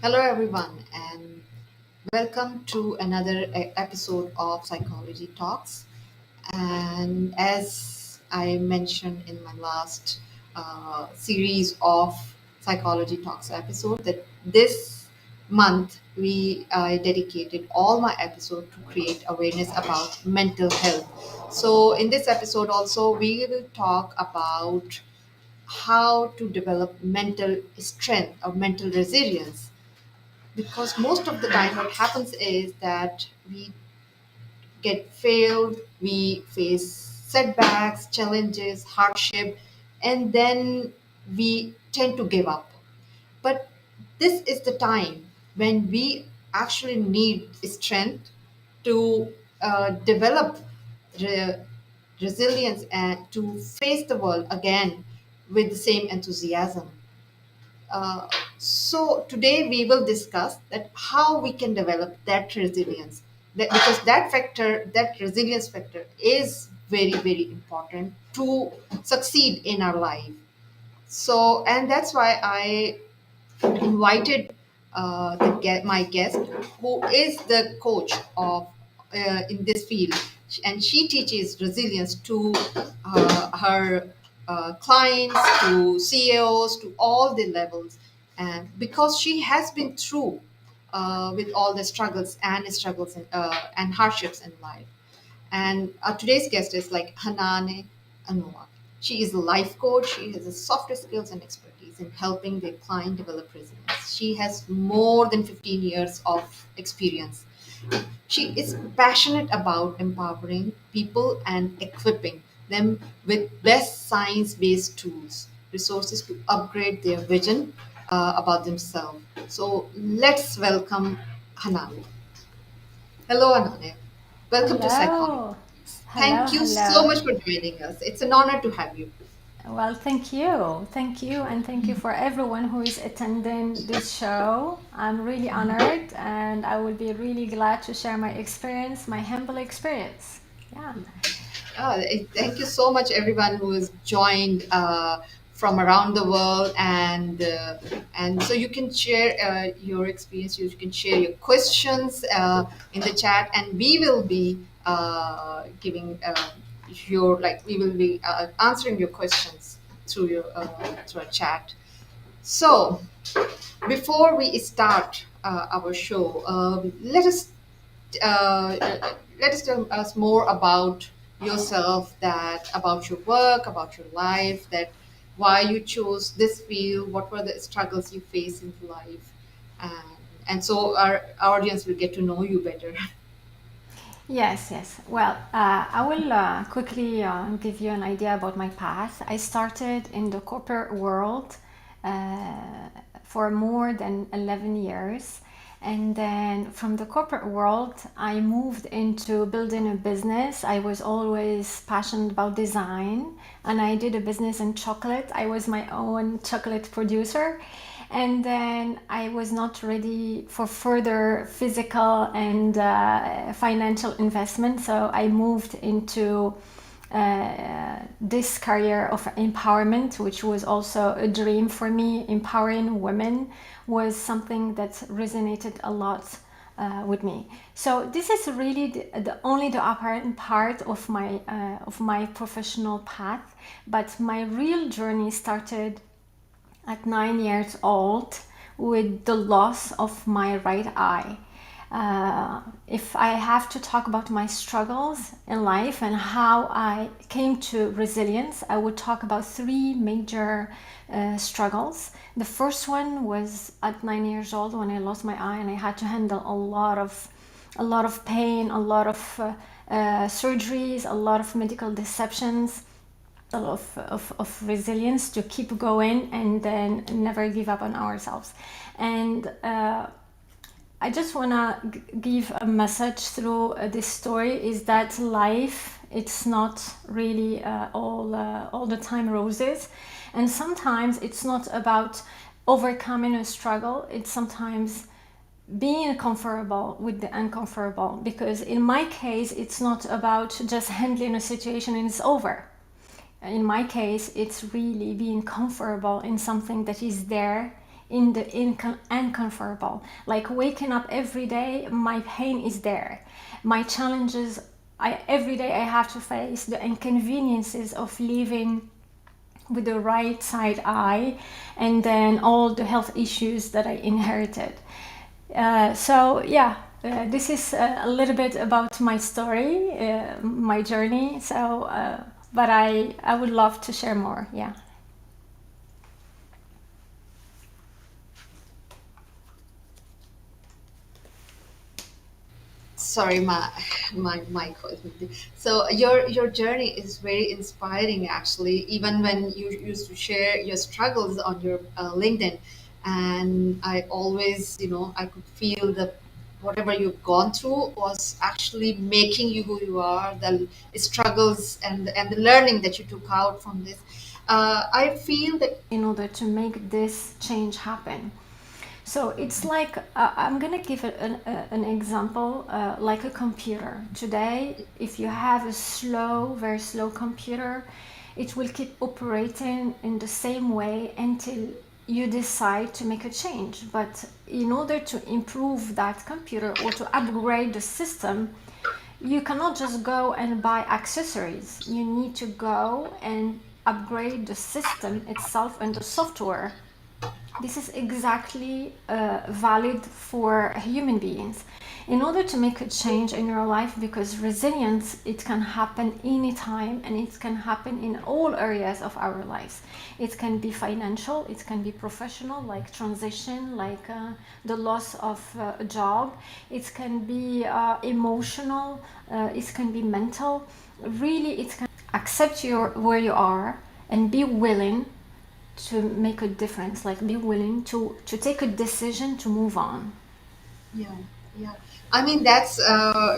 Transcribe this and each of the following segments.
Hello, everyone, and welcome to another episode of Psychology Talks. And as I mentioned in my last series of Psychology Talks episode, that this month I dedicated all my episode to create awareness about mental health. So, in this episode, also, we will talk about how to develop mental strength or mental resilience, because most of the time what happens is that we get failed, we face setbacks, challenges, hardship, and then we tend to give up. But this is the time when we actually need strength to develop re- resilience and to face the world again with the same enthusiasm. uh, so today we will discuss that how we can develop that resilience. Because that resilience factor, is very very important to succeed in our life. So, and that's why I invited my guest, who is the coach of in this field, and she teaches resilience to her clients, to CEOs, to all the levels, and because she has been through with all the struggles and hardships in life. And today's guest is like Hanane and I. She is a life coach. She has a soft skills and expertise in helping their client develop resilience. She has more than 15 years of experience. She is passionate about empowering people and equipping them with best science based tools, resources to upgrade their vision about themselves. So let's welcome Hanane. Hello, Hanane. Welcome to Psychology. Hello, hello, Thank you so hello. much for joining us. It's an honor to have you. Well, thank you, and thank you for everyone who is attending this show. I'm really honored, and I will be really glad to share my experience, my humble experience. Yeah. Thank you so much, everyone who has joined from around the world, and so you can share your experience. You can share your questions in the chat, and we will be giving your like we will be answering your questions through a chat. So, before we start our show, uh, let us tell us more about yourself, that about your work, about your life, that why you chose this field, what were the struggles you faced in life, and so our audience will get to know you better. Yes, yes. Well, I will quickly give you an idea about my path. I started in the corporate world for more than 11 years. And then from the corporate world, I moved into building a business. I was always passionate about design, and I did a business in chocolate. I was my own chocolate producer. And then I was not ready for further physical and financial investment, so I moved into this career of empowerment, which was also a dream for me. Empowering women was something that resonated a lot with me. So this is really only the apparent part of my professional path, but my real journey started at 9 years old with the loss of my right eye. If I have to talk about my struggles in life and how I came to resilience, I would talk about three major struggles. The first one was at 9 years old when I lost my eye, and I had to handle a lot of pain, a lot of surgeries, a lot of medical deceptions, of resilience to keep going and then never give up on ourselves. And I just want to give a message through this story is that life it's not really all the time roses, and sometimes it's not about overcoming a struggle. It's sometimes being comfortable with the uncomfortable, because in my case it's not about just handling a situation and it's over. In my case it's really being comfortable in something that is there in the uncomfortable, like waking up every day, my pain is there, my challenges, every day I have to face the inconveniences of living with the right side eye, and then all the health issues that I inherited. So yeah, this is a little bit about my story, my journey. So, but I would love to share more. Yeah. Sorry, my mic was muted. So your journey is very inspiring, actually. Even when you used to share your struggles on your LinkedIn, and I always, I could feel the whatever you've gone through was actually making you who you are. The struggles and the learning that you took out from this. I feel that. In order to make this change happen. So it's like I'm gonna give an example, like a computer. Today, if you have a slow, very slow computer, it will keep operating in the same way until you decide to make a change. But in order to improve that computer or to upgrade the system, you cannot just go and buy accessories. You need to go and upgrade the system itself and the software. This is exactly valid for human beings. In order to make a change in your life, because resilience, it can happen anytime and it can happen in all areas of our lives. It can be financial, it can be professional, like transition, like the loss of a job. It can be emotional, it can be mental. Really, it can accept where you are and be willing to make a difference, like be willing to take a decision to move on. Yeah, yeah. I mean, that's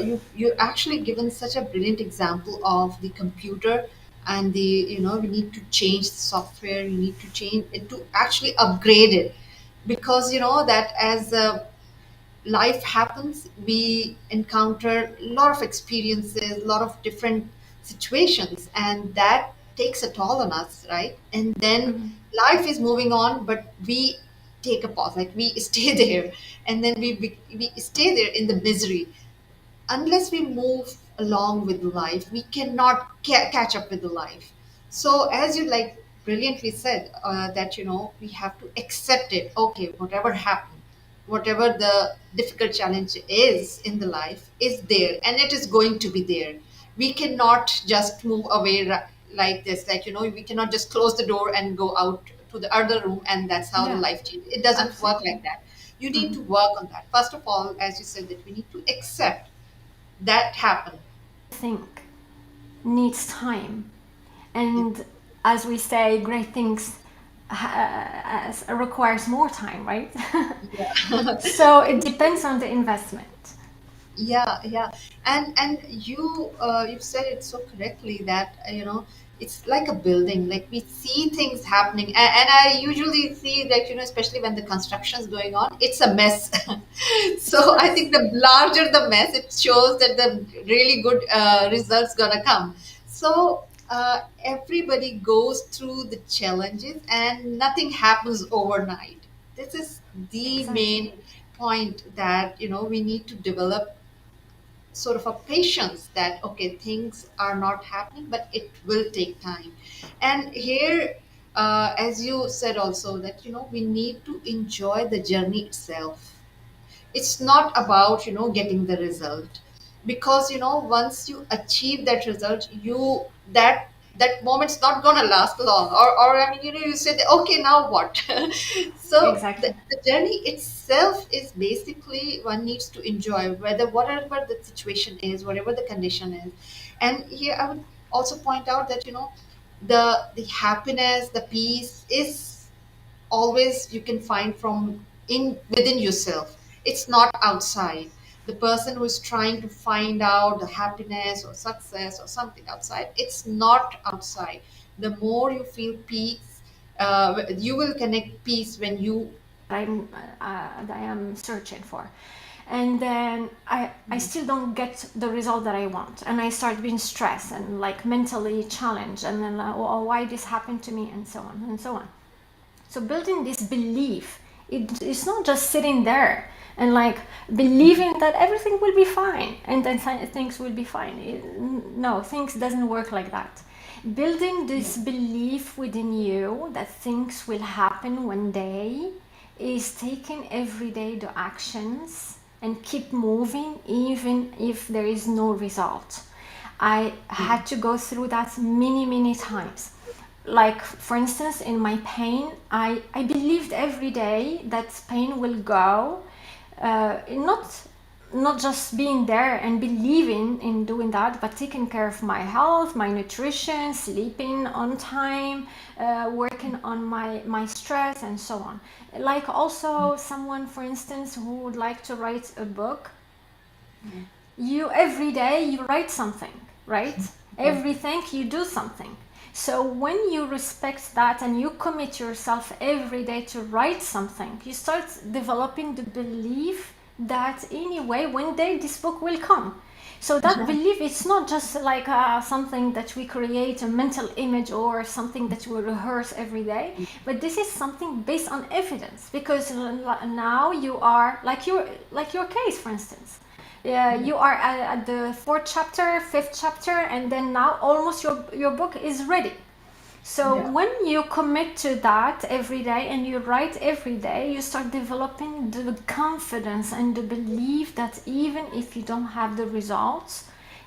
you actually given such a brilliant example of the computer and the we need to change the software. You need to change it to actually upgrade it because that as life happens, we encounter a lot of experiences, a lot of different situations, and that takes a toll on us, right? And then Mm-hmm. life is moving on, but we take a pause, like we stay there, and then we stay there in the misery unless we move along with life, we cannot catch up with the life. So, as you like brilliantly said, that we have to accept it. Okay, whatever happened, whatever the difficult challenge is in the life is there, and it is going to be there. We cannot just move away like this. Like we cannot just close the door and go out to the other room, and that's how the Yeah, life changes. It doesn't work absolutely. like that. You need Mm-hmm. to work on that. First of all, as you said, that we need to accept that happen. Think needs time, and as we say, great things requires more time, right? Yeah. So it depends on the investment. Yeah, and you said it so correctly that it's like a building. Like we see things happening, and I usually see that especially when the construction is going on, it's a mess. So I Yes, think the larger the mess, it shows that the really good results gonna come. So everybody goes through the challenges, and nothing happens overnight. This is the exactly. main point that we need to develop sort of a patience that okay, things are not happening, but it will take time. And here, as you said also, that we need to enjoy the journey itself. It's not about getting the result, because once you achieve that result, that moment's not gonna last long. Or I mean, you say that, okay, now what? So Exactly. the journey itself is basically one needs to enjoy, whether whatever the situation is, whatever the condition is. And here I would also point out that the happiness, the peace is always you can find from in within yourself. It's not outside. The person who is trying to find out the happiness or success or something outside, it's not outside. The more you feel peace, you will connect peace when you. that I am searching for. And then I still don't get the result that I want. And I start being stressed and like mentally challenged. And then, oh, why this happened to me, and so on and so on. So building this belief, it's not just sitting there and like believing that everything will be fine and then things will be fine. No, things doesn't work like that. Building Yeah. this belief within you that things will happen one day is taking every day the actions and keep moving even if there is no result. I Yeah. had to go through that many times. Like for instance, in my pain, I believed every day that pain will go. Not just being there and believing in doing that, but taking care of my health, my nutrition, sleeping on time, working on my stress, and so on. Like also someone, for instance, who would like to write a book, Yeah. you every day you write something, right? Yeah. Everything you do something. So when you respect that and you commit yourself every day to write something, you start developing the belief that anyway one day this book will come. So that belief, it's not just like something that we create a mental image or something that we rehearse every day, but this is something based on evidence, because now you are like your case, for instance. You are at the fourth chapter, fifth chapter, and then now almost your book is ready. So Yeah. when you commit to that every day and you write every day, you start developing the confidence and the belief that even if you don't have the results,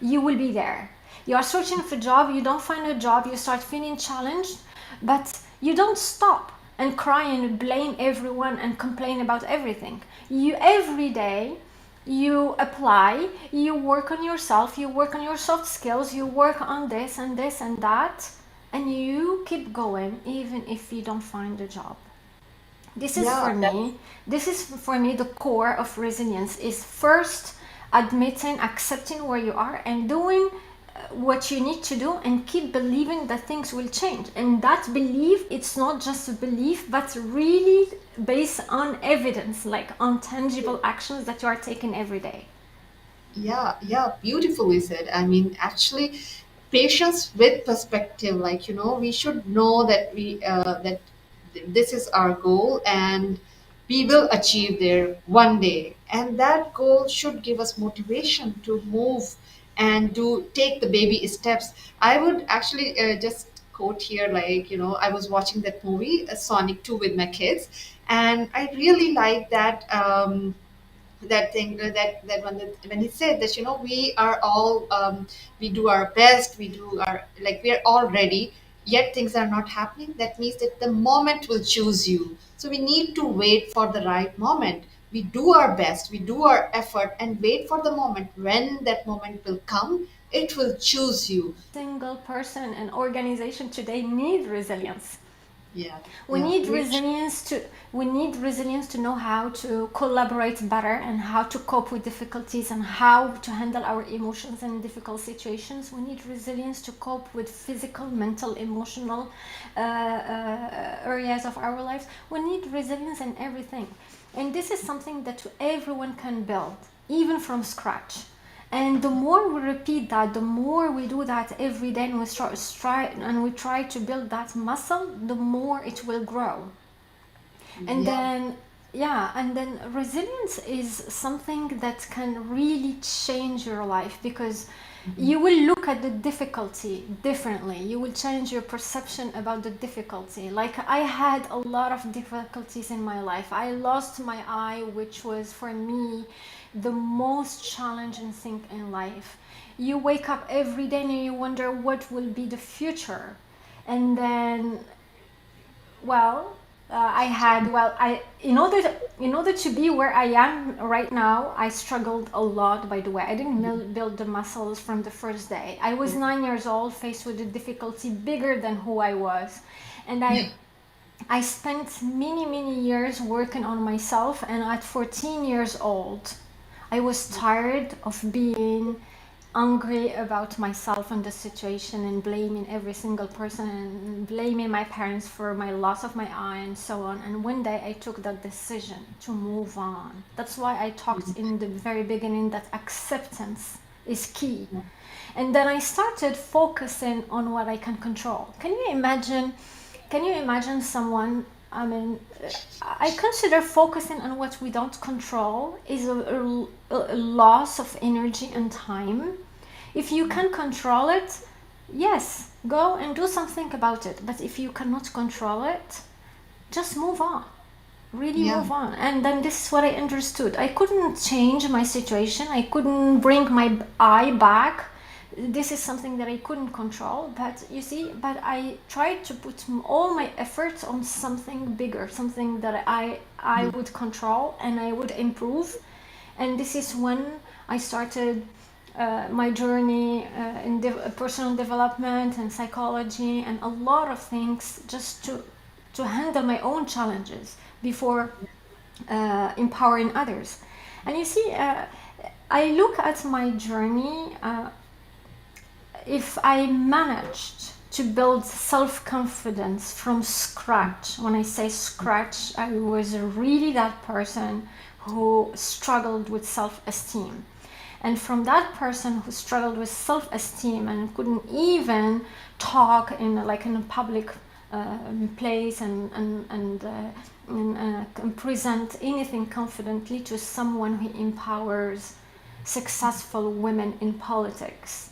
you will be there. You are searching for a job, you don't find a job, you start feeling challenged, but you don't stop and cry and blame everyone and complain about everything. You every day you apply, you work on yourself, you work on your soft skills, you work on this and this and that, and you keep going even if you don't find a job. This is Yeah. for me, this is for me the core of resilience, is first admitting, accepting where you are and doing what you need to do, and keep believing that things will change. And that belief, it's not just a belief but really based on evidence, like on tangible actions that you are taking every day. Yeah, yeah, beautifully said. I mean, actually, patience with perspective. Like, we should know that this is our goal, and we will achieve there one day. And that goal should give us motivation to move and to take the baby steps. I would actually just quote here, like, I was watching that movie, Sonic 2, with my kids, and I really like that. That thing, that when he said that, we are all, we do our best, we do our, like, we are all ready, yet things are not happening. That means that the moment will choose you. So we need to wait for the right moment. We do our best, we do our effort, and wait for the moment. When that moment will come, it will choose you. Single person and organization today need resilience. Yeah. we Yeah, need resilience to we need resilience to know how to collaborate better and how to cope with difficulties and how to handle our emotions in difficult situations. We need resilience to cope with physical, mental, emotional areas of our lives. We need resilience in everything, and this is something that everyone can build even from scratch. And the more we repeat that, the more we do that every day, and we try to build that muscle, the more it will grow. And yeah. then, yeah, and then resilience is something that can really change your life, because you will look at the difficulty differently. You will change your perception about the difficulty. Like, I had a lot of difficulties in my life. I lost my eye, which was for me the most challenging thing in life. You wake up every day and you wonder what will be the future. And then, well, I had well I in order to be where I am right now, I struggled a lot. By the way, I didn't build the muscles from the first day. I was 9 years old, faced with a difficulty bigger than who I was, and Yeah. I spent many, many years working on myself, and at 14 years old, I was tired of being angry about myself and the situation and blaming every single person and blaming my parents for my loss of my eye and so on. And one day I took that decision to move on. That's why I talked in the very beginning that acceptance is key. And then I started focusing on what I can control. Can you imagine someone, I mean, I consider focusing on what we don't control is a loss of energy and time. If you can control it, yes, go and do something about it. But if you cannot control it, just move on. Really Yeah. move on. And then this is what I understood. I couldn't change my situation. I couldn't bring my eye back. This is something that I couldn't control. But you see, but I tried to put all my efforts on something bigger, something that I would control and I would improve. And this is when I started my journey in personal development and psychology and a lot of things, just to handle my own challenges before empowering others. And you see, I look at my journey. If I managed to build self confidence from scratch, when I say scratch, I was really that person who struggled with self esteem. And from that person who struggled with self esteem and couldn't even talk in a public place and present anything confidently, to someone who empowers successful women in politics.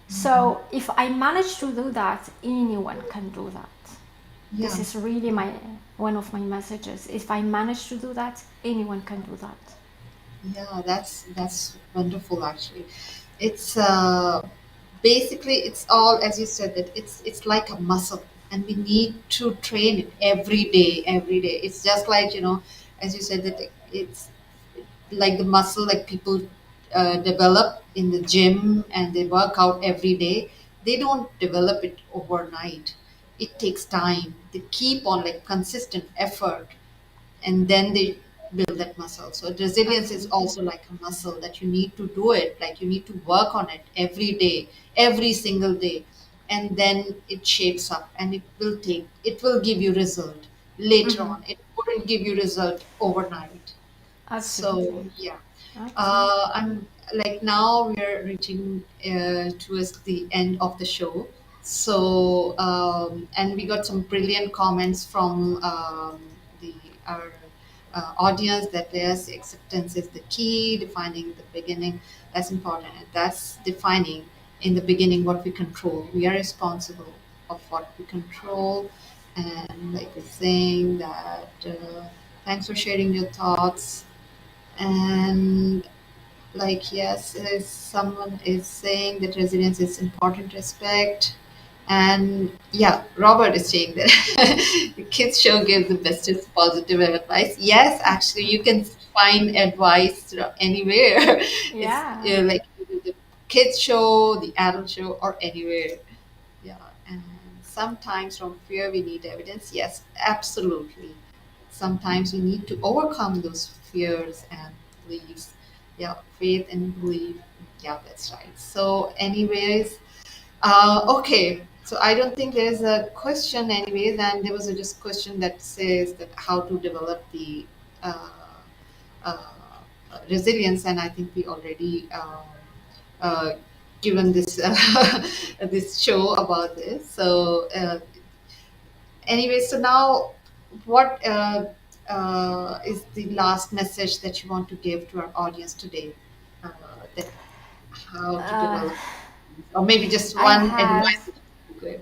So if I manage to do that, anyone can do that. This Yeah. is really my one of my messages. If I manage to do that, anyone can do that. Yeah, that's wonderful actually. It's basically it's all as you said that it's like a muscle and we need to train it every day. It's just like, as you said that it's like the muscle like people develop in the gym and they work out every day. They don't develop it overnight. It takes time. They keep on like consistent effort and then they build that muscle. So resilience is Absolutely. also like a muscle that you need to do it, like you need to work on it every day, every single day, and then it shapes up and it will give you result later Mm-hmm. on. It wouldn't give you result overnight. So Absolutely. yeah, Absolutely. I'm like now we're reaching towards the end of the show. So and we got some brilliant comments from the our audience that yes, acceptance is the key, defining the beginning. That's important. And that's defining in the beginning what we control. We are responsible of what we control, and like you're saying that. Thanks for sharing your thoughts. And like yes, someone is saying that resilience is important respect. And yeah, Robert is saying that the kids show gives the bestest positive advice. Yes, actually you can find advice anywhere. It's Yeah. like the kids show, the adult show, or anywhere. Yeah, and sometimes from fear we need evidence. Yes, absolutely. Sometimes we need to overcome those fears and beliefs. Yeah, faith and belief. Yeah, that's right. So, anyways, okay. So I don't think there is a question, anyways, and there was a just question that says that how to develop the uh, uh, resilience, and I think we already uh, given this this show about this. So anyway, so now what is the last message that you want to give to our audience today? Uh, that how to Uh, develop, or maybe just I one have advice that you could give.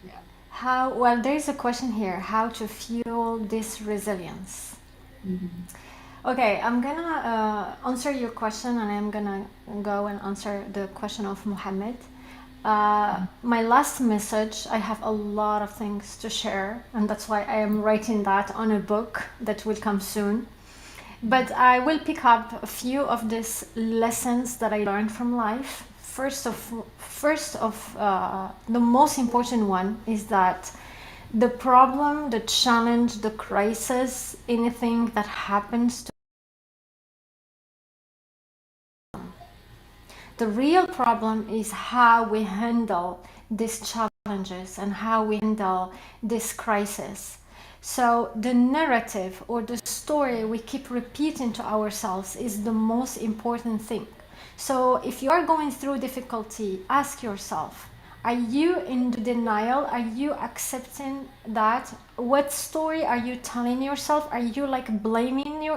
Yeah. how well there is a question here, how to fuel this resilience. Mhm. Okay, I'm gonna answer your question and I'm gonna go and answer the question of Muhammad. My last message, I have a lot of things to share, and that's why I am writing that on a book that will come soon. But I will pick up a few of these lessons that I learned from life. The most important one is that The problem, the challenge, the crisis, anything that happens to the real problem is how we handle these challenges and how we handle this crisis. So the narrative or the story we keep repeating to ourselves is the most important thing. So if you are going through difficulty, ask yourself, are you in denial? Are you accepting that? What story are you telling yourself? Are you like blaming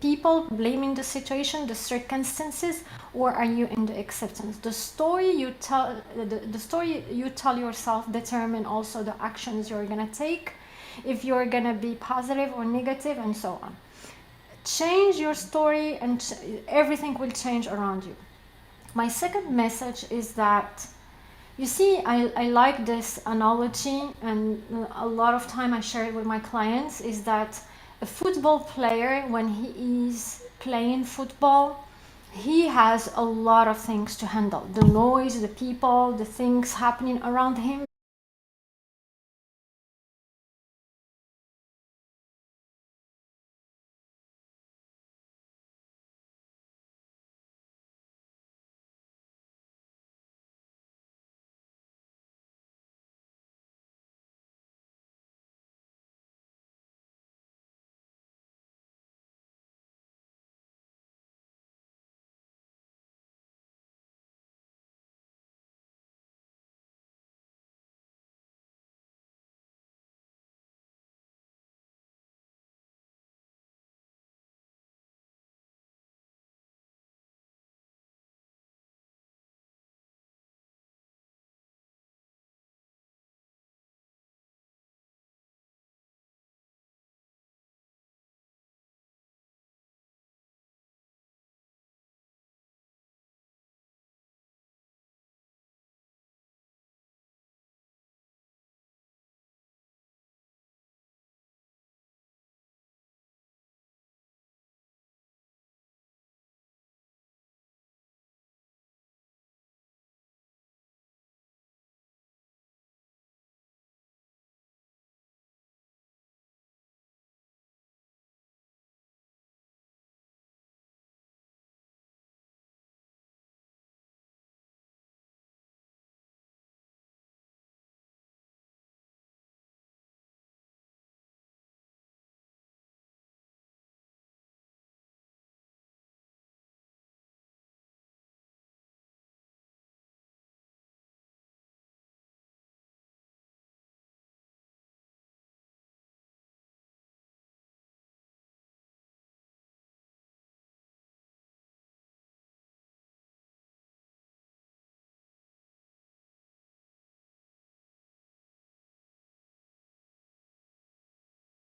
people, blaming the situation, the circumstances, or are you in the acceptance? The story you tell yourself determine also the actions you're gonna take, if you're gonna be positive or negative, and so on. Change your story, and everything will change around you. My second message is that, you see, I like this analogy, and a lot of time I share it with my clients, is that a football player, when he is playing football, he has a lot of things to handle. The noise, the people, the things happening around him.